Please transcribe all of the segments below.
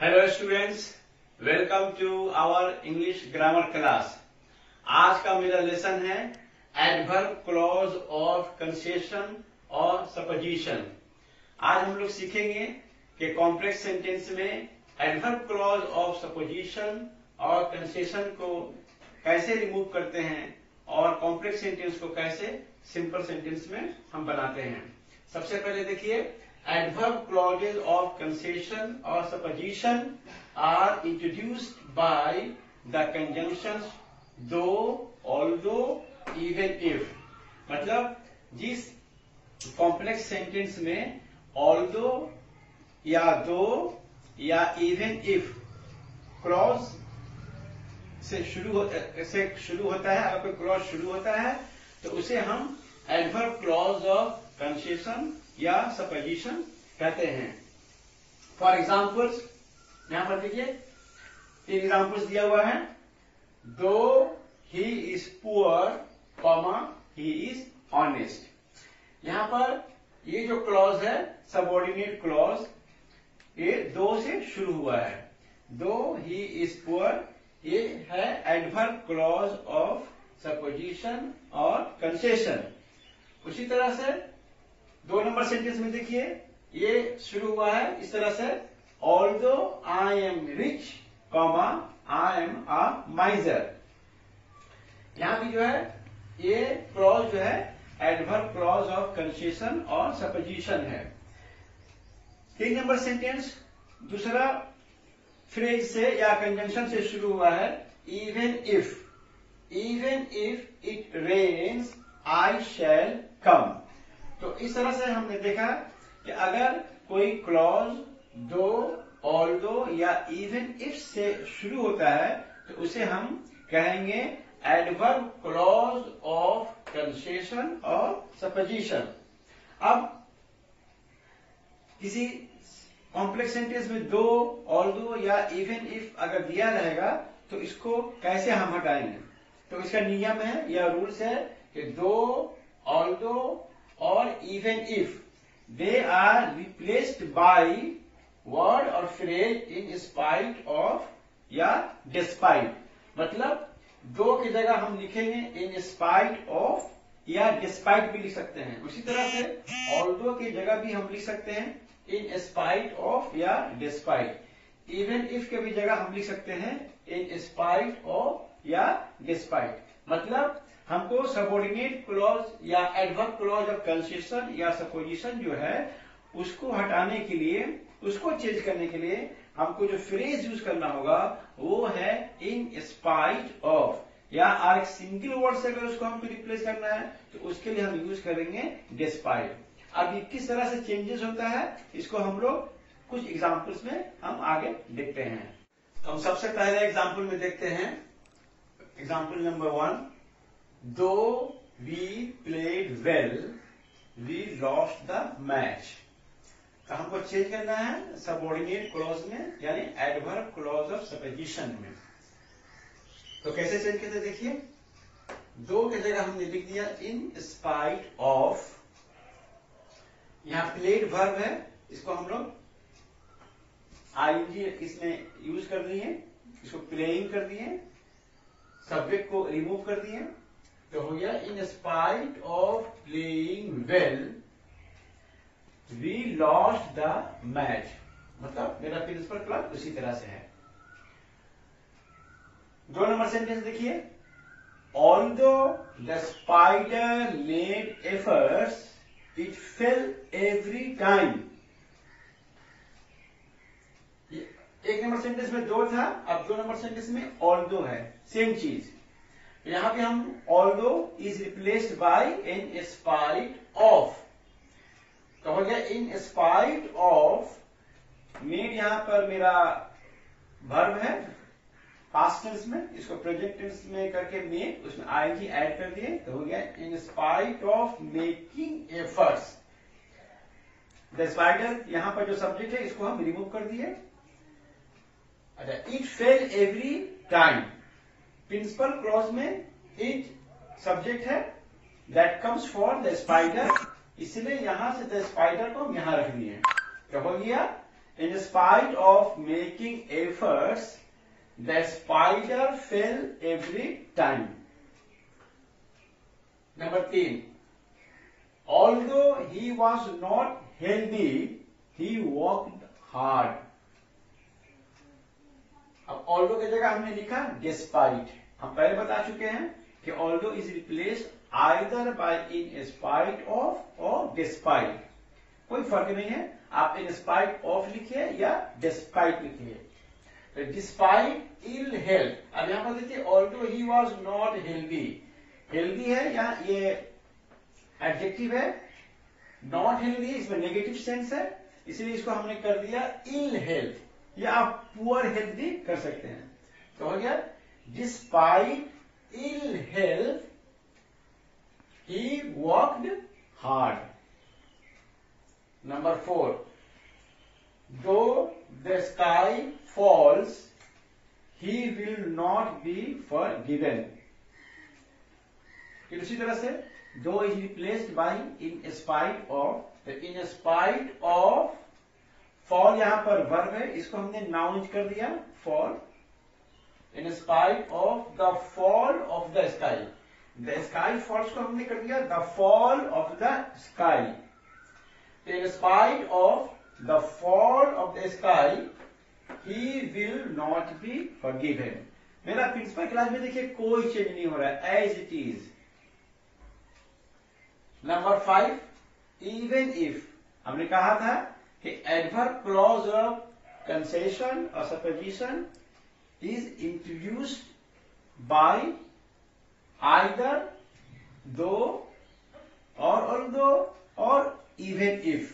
Hello students, welcome to our English grammar class. आज का मेरा लेसन है एडवर्ब क्लॉज ऑफ कंसेशन और सपोजिशन। आज हम लोग सीखेंगे कि कॉम्प्लेक्स सेंटेंस में एडवर्ब क्लॉज ऑफ सपोजिशन और कंसेशन को कैसे रिमूव करते हैं और कॉम्प्लेक्स सेंटेंस को कैसे सिंपल सेंटेंस में हम बनाते हैं। सबसे पहले देखिए, adverb clauses of concession or supposition are introduced by the conjunctions though, although, even if। मतलब जिस कॉम्प्लेक्स सेंटेंस में although या though या even if क्लॉज से शुरू होता है, अगर कोई क्लॉज शुरू होता है तो उसे हम एडवर्ब क्लॉज ऑफ कंसेशन या सपोजिशन कहते हैं। फॉर एग्जाम्पल्स, यहां पर देखिए 3 एग्जाम्पल्स दिया हुआ है। दो he is poor comma he is honest. यहां पर ये जो क्लॉज है सबऑर्डिनेट क्लॉज, ये दो से शुरू हुआ है। दो ही इज पुअर, ये है एडवर्ब क्लॉज ऑफ सपोजिशन और कंसेशन। उसी तरह से 2 नंबर सेंटेंस में देखिए, ये शुरू हुआ है इस तरह से, although I am rich comma I am a माइजर। यहां भी जो है ये क्लॉज जो है एडवर्ब क्लॉज ऑफ कंसेशन और सपोजिशन है। 3 नंबर सेंटेंस दूसरा फ्रेज से या कंजंक्शन से शुरू हुआ है, इवन इफ इट रेन्स आई शैल कम। तो इस तरह से हमने देखा कि अगर कोई क्लॉज दो, ऑल्दो या इवन इफ से शुरू होता है तो उसे हम कहेंगे एडवर्ब क्लॉज ऑफ कंसेशन और सपोजिशन। अब किसी कॉम्प्लेक्स सेंटेंस में दो, ऑल्दो या इवन इफ अगर दिया रहेगा तो इसको कैसे हम हटाएंगे। तो इसका नियम है या रूल्स है कि दो, ऑल्दो और even if they are replaced by word or phrase in spite of या despite। मतलब दो की जगह हम लिखेंगे in spite of या despite भी लिख सकते हैं। उसी तरह से although की जगह भी हम लिख सकते हैं in spite of या despite। even if के भी जगह हम लिख सकते हैं in spite of या despite। मतलब हमको सबऑर्डिनेट क्लॉज या एडवर्ब क्लॉज ऑफ कंसेशन या सपोजिशन जो है उसको हटाने के लिए, उसको चेंज करने के लिए हमको जो फ्रेज यूज करना होगा वो है इन स्पाइट ऑफ, या एक सिंगल वर्ड से अगर उसको हमको रिप्लेस करना है तो उसके लिए हम यूज करेंगे डिस्पाइट। अब ये किस तरह से चेंजेस होता है इसको हम लोग कुछ एग्जाम्पल्स में हम आगे देखते हैं। तो हम सबसे पहले एग्जाम्पल में देखते हैं, example number 1। Though we played well, we lost the match। तो हमको चेंज करना है सबऑर्डिनेट क्लॉज में, यानी एडवर्ब क्लॉज ऑफ सपोजिशन में। तो कैसे चेंज करते देखिए, दो की जगह हमने लिख दिया इन स्पाइट ऑफ। यहां प्लेड वर्ब है, इसको हम लोग आईएनजी इसमें यूज कर दिए, इसको प्लेइंग कर दिए, सब्जेक्ट को रिमूव कर दिए, तो हो गया in spite of playing well we lost the match. मतलब मेरा प्रिंसिपल क्लब उसी तरह से है। 2 नंबर सेंटेंस देखिए, although the spider made efforts it fail every time. 1 number sentence में दो था, अब 2 नंबर सेंटेंस में ऑल्दो है, सेम चीज। यहां पे हम although is replaced by in spite of, तो हो गया इन स्पाइट ऑफ। मेड यहां पर मेरा वर्ब है पास्ट टेंस में, इसको प्रेजेंट टेंस में करके मेड, उसमें आईएनजी ऐड कर दिए, तो हो गया in spite of making efforts. The spider यहां पर जो सब्जेक्ट है इसको हम रिमूव कर दिए। अच्छा, it fail every time. Principal clause में इट सब्जेक्ट है, that comes for the spider, इसलिए यहां से द स्पाइडर को हम यहां रख दिए। तो हो गया In spite of making efforts, the spider fell every time. Number 3. Although he was not healthy, he worked hard. अब although की जगह हमने लिखा despite. हम पहले बता चुके हैं कि although is replaced either by in spite of or despite. कोई फर्क नहीं है, आप in spite of लिखिए या despite लिखिए. तो despite ill health, अब यहां पर देखिए although he was not healthy. Healthy है या ये एडजेक्टिव है, नॉट हेल्दी इसमें नेगेटिव सेंस है, इसलिए इसको हमने कर दिया इल हेल्थ या आप पुअर हेल्थ भी कर सकते हैं. तो हो गया despite ill health he worked hard. Number 4. Though the sky falls he will not be forgiven. फिर उसी तरह से though is replaced by in spite of. तो इन स्पाइट ऑफ फॉल यहां पर वर्ब है, इसको हमने नाउन कर दिया fall. In spite of the fall of the sky. The sky falls को हमने कर दिया the fall of the sky. In spite of the fall of the sky he will not be forgiven. मेरा principal class में देखिए कोई change नहीं हो रहा है, as it is. Number 5. Even if, हमने कहा था कि एडवर्ब क्लॉज ऑफ कंसेशन और supposition is introduced by either दो और ऑल्दो और इवन इफ.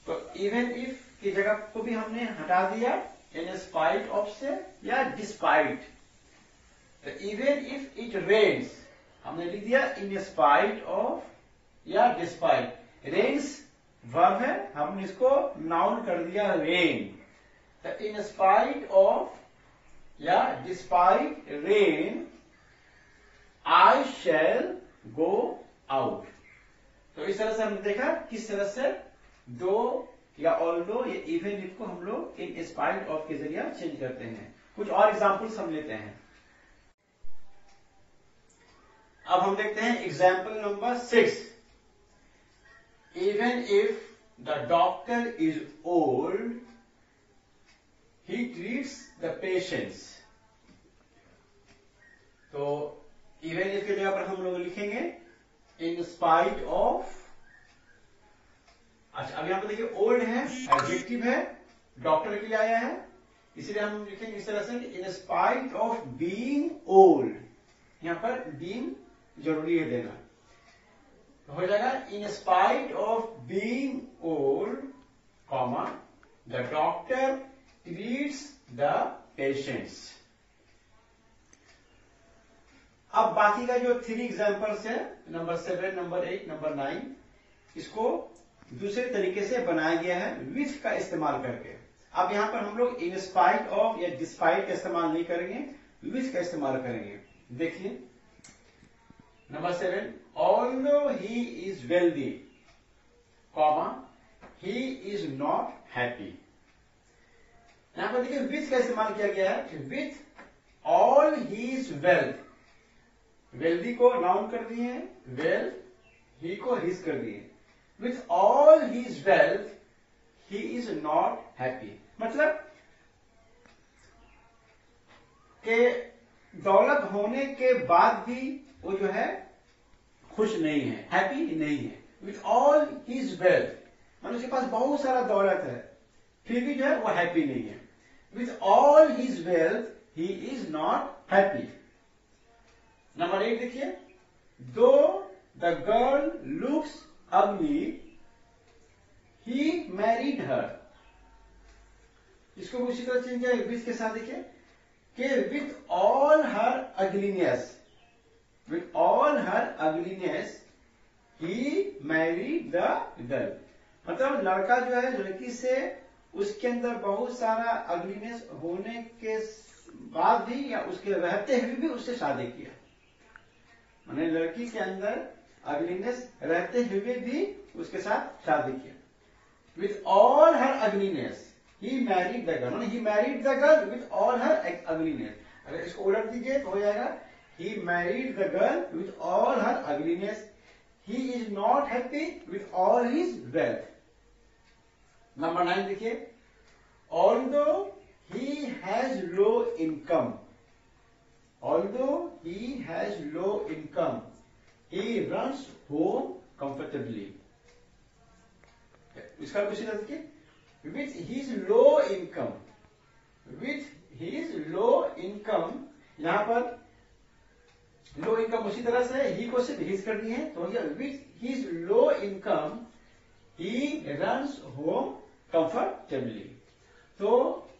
तो इवन इफ की जगह को भी हमने हटा दिया इन स्पाइट ऑफ से या डिस्पाइट. तो इवन इफ इट रेन्स हमने लिख दिया इन स्पाइट ऑफ या डिस्पाइट. रेन्स वर्ब है, हमने इसको नाउन कर दिया रेन. तो इन स्पाइट ऑफ या despite rain I shall go out. तो इस तरह से हमने देखा किस तरह से दो या ऑल्दो या इवन इफ को हम लोग इन स्पाइट ऑफ के जरिए चेंज करते हैं. कुछ और एग्जाम्पल्स हम लेते हैं. अब हम देखते हैं example number 6. Even if the doctor is old, he treats the patients. तो even if के जगह पर हम लोग लिखेंगे in spite of. अच्छा, अब यहां पर देखिए ओल्ड है, एडजेक्टिव है, डॉक्टर के लिए आया है, इसलिए हम लिखेंगे इस तरह से इन स्पाइट ऑफ बीइंग ओल्ड. यहां पर बीइंग जरूरी है देना. हो जाएगा इन spite of being old comma the doctor treats the patients. अब बाकी का जो 3 एग्जाम्पल्स है नंबर 7, नंबर 8, नंबर 9, इसको दूसरे तरीके से बनाया गया है विथ का इस्तेमाल करके. अब यहां पर हम लोग इन स्पाइट ऑफ या डिस्पाइट का इस्तेमाल नहीं करेंगे, विथ का इस्तेमाल करेंगे. देखिए number 7. Although he is wealthy, comma, he is not happy. यहां पर देखिए with का इस्तेमाल किया गया है. with all his wealth, wealthy को नाउन कर दिए हैं, well, he को his कर दिए. with all his wealth, he is not happy. मतलब कि दौलत होने के बाद भी वो जो है खुश नहीं है, हैप्पी नहीं है. विथ ऑल हिज वेल्थ, मतलब उसके पास बहुत सारा दौलत है, फिर भी जो है वो हैप्पी नहीं है. With all his wealth he is not happy. Number 8 देखिए. दो द गर्ल लुक्स अगली ही मैरिड हर. इसको उसी तरह चेंज किया विथ के साथ. देखिए कि with all her ugliness, with all her ugliness he married the girl. मतलब लड़का जो है लड़की से उसके अंदर बहुत सारा अगलीनेस होने के बाद भी या उसके रहते हुए भी उससे शादी किया. मैंने लड़की के अंदर अगलीनेस रहते हुए भी उसके साथ शादी किया. with all her ugliness he married the girl, he married the girl with all her ugliness. अगर इसको उलट दीजिए तो हो जाएगा he married the girl with all her ugliness, he is not happy with all his wealth. Number 9 देखिए, although he has low income, although he has low income, he runs home comfortably। इसका कुछ देखिए, with his low income, with his low income, यहां पर low income उसी तरह से ही को सिर्फ हिज कर दी है तो with his low income he runs home comfortably. तो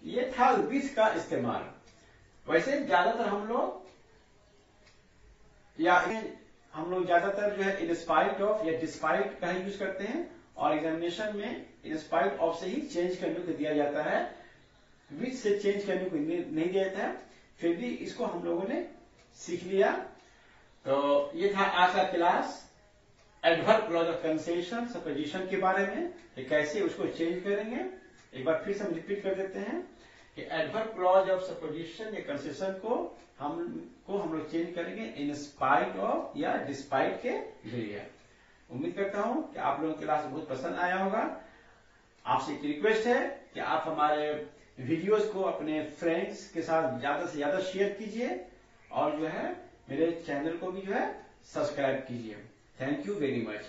ये था विथ का इस्तेमाल। वैसे ज्यादातर हम लोग ज्यादातर जो है इन स्पाइट ऑफ या डिस्पाइट का ही यूज करते हैं, और एग्जामिनेशन में इन स्पाइट ऑफ से ही चेंज करने को दिया जाता है, विथ से चेंज करने को नहीं दिया जाता है। फिर भी इसको हम लोगों ने सीख लिया। तो ये था आज का class adverb clause of concession supposition के बारे में, कि कैसे उसको चेंज करेंगे। एक बार फिर से हम रिपीट कर देते हैं कि एडवर्ब क्लॉज ऑफ सपोजिशन या कंसेशन को हम लोग चेंज करेंगे इन स्पाइट ऑफ या डिस्पाइट के जरिए। उम्मीद करता हूं कि आप लोगों को क्लास बहुत पसंद आया होगा। आपसे एक रिक्वेस्ट है कि आप हमारे वीडियोस को अपने फ्रेंड्स के साथ ज्यादा से ज्यादा शेयर कीजिए, और जो है मेरे चैनल को भी जो है सब्सक्राइब कीजिए। Thank you very much.